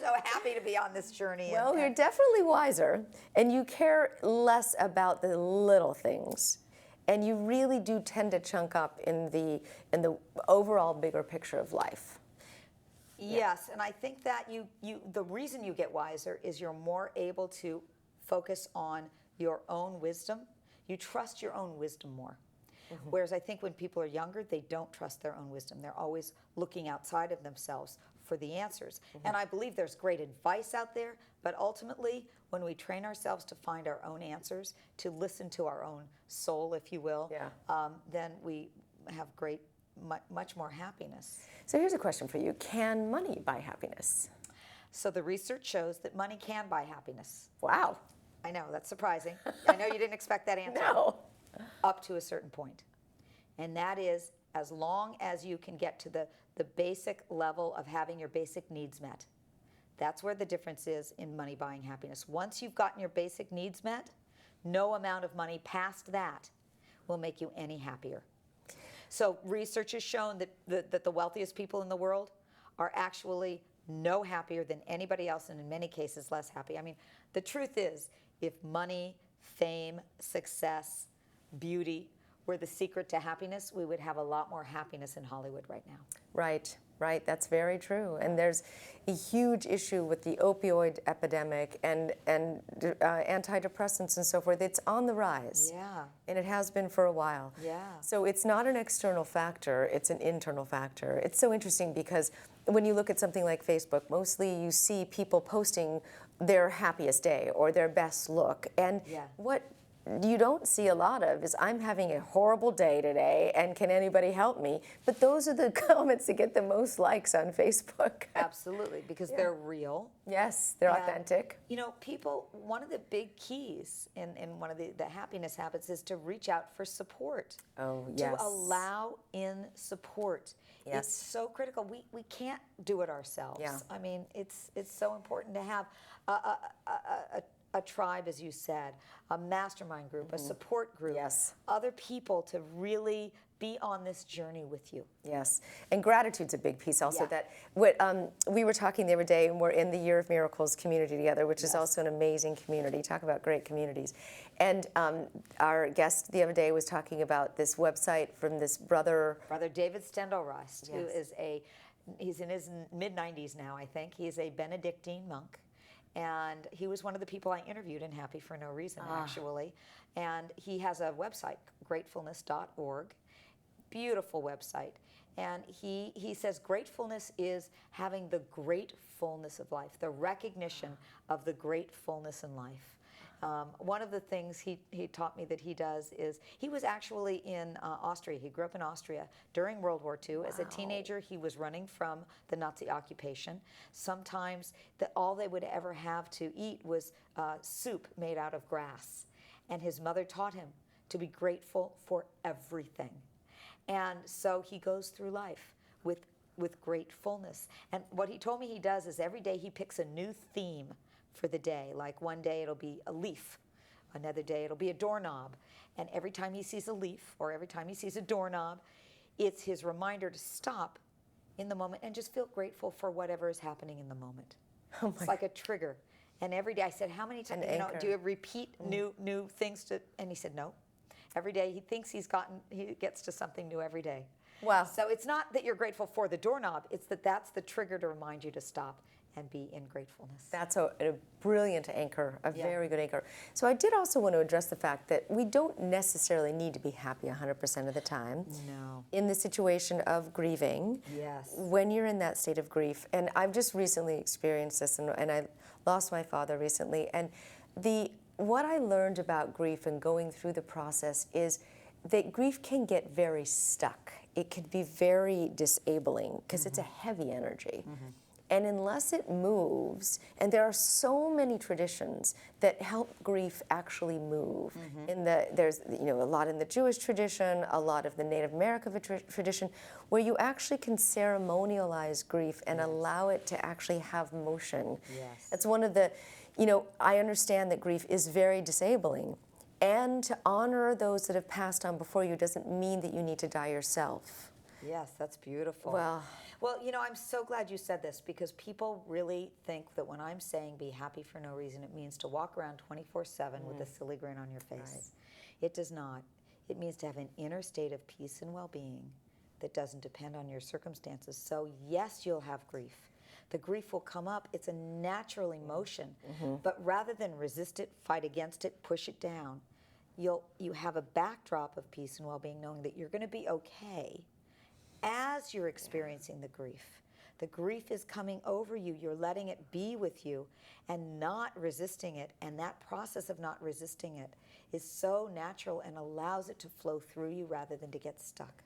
so happy to be on this journey. Well, you're definitely wiser, and you care less about the little things, and you really do tend to chunk up in the overall bigger picture of life. Yes, and I think that the reason you get wiser is you're more able to focus on your own wisdom. You trust your own wisdom more. Whereas I think when people are younger, they don't trust their own wisdom. They're always looking outside of themselves for the answers. And I believe there's great advice out there, but ultimately, when we train ourselves to find our own answers, to listen to our own soul, if you will, then we have much more happiness. So here's a question for you. Can money buy happiness? So the research shows that money can buy happiness. Wow. I know, that's surprising. I know you didn't expect that answer. No. Up to a certain point. And that is as long as you can get to the basic level of having your basic needs met. That's where the difference is in money buying happiness. Once you've gotten your basic needs met, no amount of money past that will make you any happier. So research has shown that the wealthiest people in the world are actually no happier than anybody else, and in many cases less happy. I mean, the truth is, if money, fame, success, beauty were the secret to happiness, we would have a lot more happiness in Hollywood right now. Right, right. That's very true. And there's a huge issue with the opioid epidemic and antidepressants and so forth. It's on the rise. Yeah. And it has been for a while. Yeah. So it's not an external factor, it's an internal factor. It's so interesting because when you look at something like Facebook, mostly you see people posting their happiest day or their best look. And what you don't see a lot of is, I'm having a horrible day today and can anybody help me? But those are the comments that get the most likes on Facebook. Absolutely, because they're real. Yes, they're authentic. You know, people, one of the big keys in one of the happiness habits is to reach out for support. Oh, yes. To allow in support. Yes. It's so critical. We can't do it ourselves. Yeah. I mean, it's so important to have a tribe, as you said, a mastermind group, a support group, other people to really be on this journey with you. Yes, and gratitude's a big piece also. That what we were talking the other day, and we're in the Year of Miracles community together, which is also an amazing community. Talk about great communities. And our guest the other day was talking about this website from this brother David Stendal-Rast, who is he's in his mid-90s now, I think. He's a Benedictine monk. And he was one of the people I interviewed in Happy for No Reason, actually. And he has a website, gratefulness.org. Beautiful website. And he says gratefulness is having the great fullness of life, the recognition of the great fullness in life. One of the things he taught me that he does is, he was actually in Austria. He grew up in Austria during World War II. As a teenager, he was running from the Nazi occupation. Sometimes all they would ever have to eat was soup made out of grass. And his mother taught him to be grateful for everything. And so he goes through life with great fullness. And what he told me he does is every day he picks a new theme for the day. Like one day it'll be a leaf, another day it'll be a doorknob. And every time he sees a leaf or every time he sees a doorknob, it's his reminder to stop in the moment and just feel grateful for whatever is happening in the moment. It's like a trigger. And every day I said, how many times, do you repeat new things to, and he said, no. Every day he thinks he gets to something new every day. Wow. So it's not that you're grateful for the doorknob, it's that's the trigger to remind you to stop and be in gratefulness. That's a brilliant anchor, a very good anchor. So I did also want to address the fact that we don't necessarily need to be happy 100% of the time. No. In the situation of grieving, when you're in that state of grief, and I've just recently experienced this, and I lost my father recently, and what I learned about grief and going through the process is that grief can get very stuck. It can be very disabling because it's a heavy energy. And unless it moves, and there are so many traditions that help grief actually move. There's a lot in the Jewish tradition, a lot of the Native American tradition, where you actually can ceremonialize grief and allow it to actually have motion. That's one of the, I understand that grief is very disabling. And to honor those that have passed on before you doesn't mean that you need to die yourself. Yes, that's beautiful. Well, I'm so glad you said this, because people really think that when I'm saying be happy for no reason, it means to walk around 24/7 with a silly grin on your face. It does not. It means to have an inner state of peace and well-being that doesn't depend on your circumstances. So yes, you'll have grief. The grief will come up. It's a natural emotion. But rather than resist it, fight against it, push it down, you have a backdrop of peace and well-being, knowing that you're going to be okay as you're experiencing the grief. The grief is coming over you. You're letting it be with you and not resisting it. And that process of not resisting it is so natural and allows it to flow through you rather than to get stuck.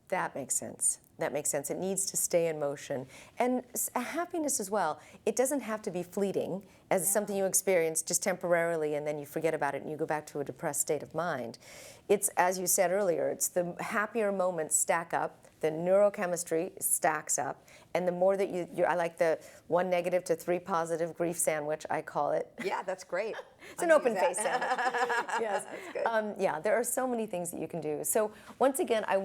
That makes sense. That makes sense. It needs to stay in motion. And happiness as well. It doesn't have to be fleeting as something you experience just temporarily and then you forget about it and you go back to a depressed state of mind. It's, as you said earlier, it's the happier moments stack up, the neurochemistry stacks up, and the more that I like the 1 negative to 3 positive grief sandwich, I call it. Yeah, that's great. It's an open face sandwich. Yes, that's good. There are so many things that you can do. So once again, I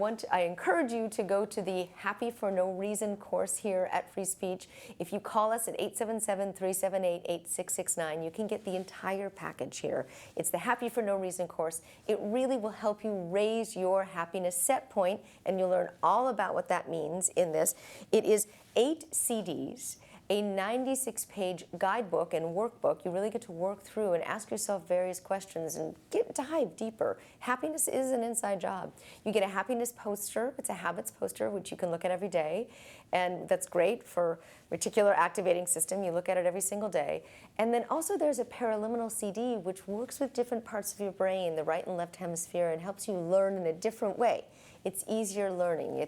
encourage you to go to the Happy for No Reason course here at Free Speech. If you call us at 877-378-8669, you can get the entire package here. It's the Happy for No Reason course. It really will help you raise your happiness set point, and you'll learn all about what that means in this. It is 8 CDs, a 96-page guidebook and workbook. You really get to work through and ask yourself various questions and dive deeper. Happiness is an inside job. You get a happiness poster. It's a habits poster, which you can look at every day. And that's great for reticular activating system. You look at it every single day. And then also there's a paraliminal CD, which works with different parts of your brain, the right and left hemisphere, and helps you learn in a different way. It's easier learning.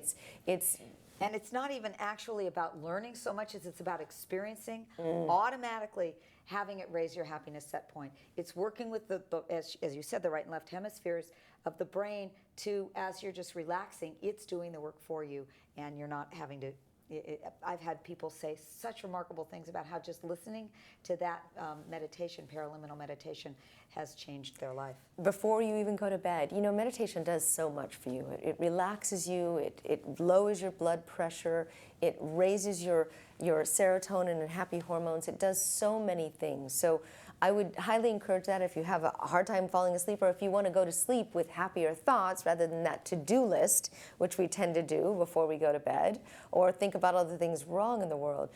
And it's not even actually about learning so much as it's about experiencing, automatically having it raise your happiness set point. It's working with as you said, the right and left hemispheres of the brain to, as you're just relaxing, it's doing the work for you, and you're not having to. I've had people say such remarkable things about how just listening to that meditation, paraliminal meditation, has changed their life. Before you even go to bed, meditation does so much for you. It relaxes you, it lowers your blood pressure, it raises your serotonin and happy hormones. It does so many things. So I would highly encourage that if you have a hard time falling asleep, or if you want to go to sleep with happier thoughts rather than that to-do list, which we tend to do before we go to bed, or think about all the things wrong in the world.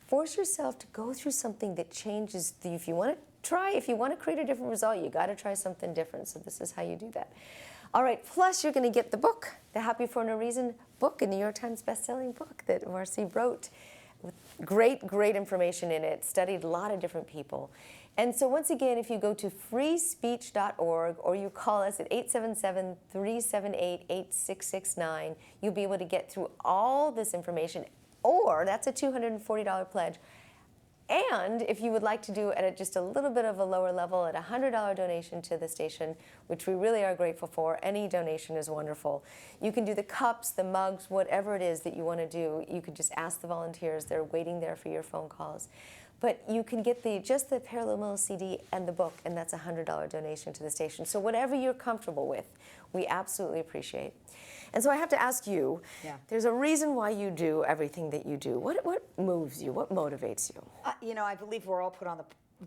Force yourself to go through something that changes. If you want to create a different result, you got to try something different. So this is how you do that. All right, plus you're going to get the book, the Happy for No Reason book, a New York Times bestselling book that Marci wrote with great information in it, studied a lot of different people. And so once again, if you go to freespeech.org or you call us at 877-378-8669, you'll be able to get through all this information, or that's a $240 pledge. And if you would like to do it at just a little bit of a lower level, at a $100 donation to the station, which we really are grateful for, any donation is wonderful. You can do the cups, the mugs, whatever it is that you want to do. You can just ask the volunteers. They're waiting there for your phone calls. But you can get just the paraliminal CD and the book, and that's a $100 donation to the station. So whatever you're comfortable with, we absolutely appreciate. And so I have to ask you, there's a reason why you do everything that you do. What moves you? What motivates you? I believe we're all put on the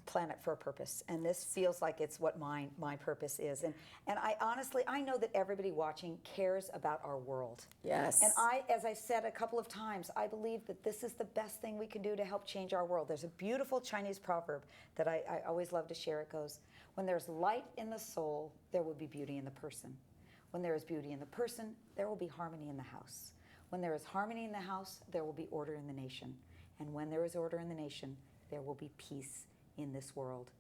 planet for a purpose, and this feels like it's what my purpose is. And I honestly, I know that everybody watching cares about our world. Yes. And as I said a couple of times, I believe that this is the best thing we can do to help change our world. There's a beautiful Chinese proverb that I always love to share. It goes, when there's light in the soul, there will be beauty in the person. When there is beauty in the person, there will be harmony in the house. When there is harmony in the house, there will be order in the nation. And when there is order in the nation, there will be peace in this world.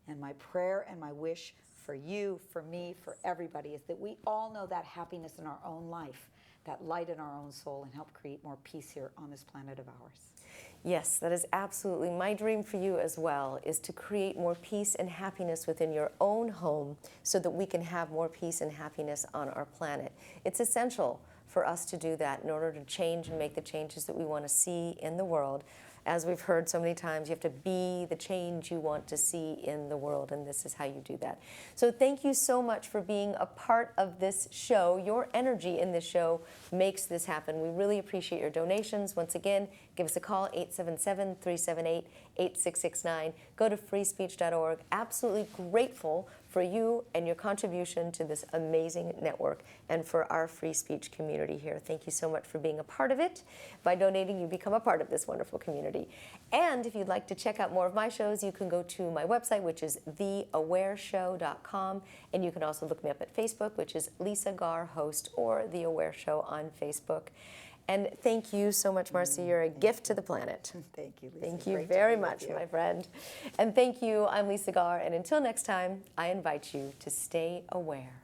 And my prayer and my wish for you, for me, for everybody, is that we all know that happiness in our own life, that light in our own soul, and help create more peace here on this planet of ours. Yes, that is absolutely my dream for you as well, is to create more peace and happiness within your own home so that we can have more peace and happiness on our planet. It's essential for us to do that in order to change and make the changes that we want to see in the world. As we've heard so many times, you have to be the change you want to see in the world, and this is how you do that. So thank you so much for being a part of this show. Your energy in this show makes this happen. We really appreciate your donations. Once again, give us a call, 877-378-8669. Go to freespeech.org. Absolutely grateful for you and your contribution to this amazing network and for our free speech community here. Thank you so much for being a part of it. By donating, you become a part of this wonderful community. And if you'd like to check out more of my shows, you can go to my website, which is theawareshow.com. And you can also look me up at Facebook, which is Lisa Garr Host, or The Aware Show on Facebook. And thank you so much, Marci. You're a gift to the planet. Thank you, Lisa. Thank you very much, my friend. And thank you. I'm Lisa Garr. And until next time, I invite you to stay aware.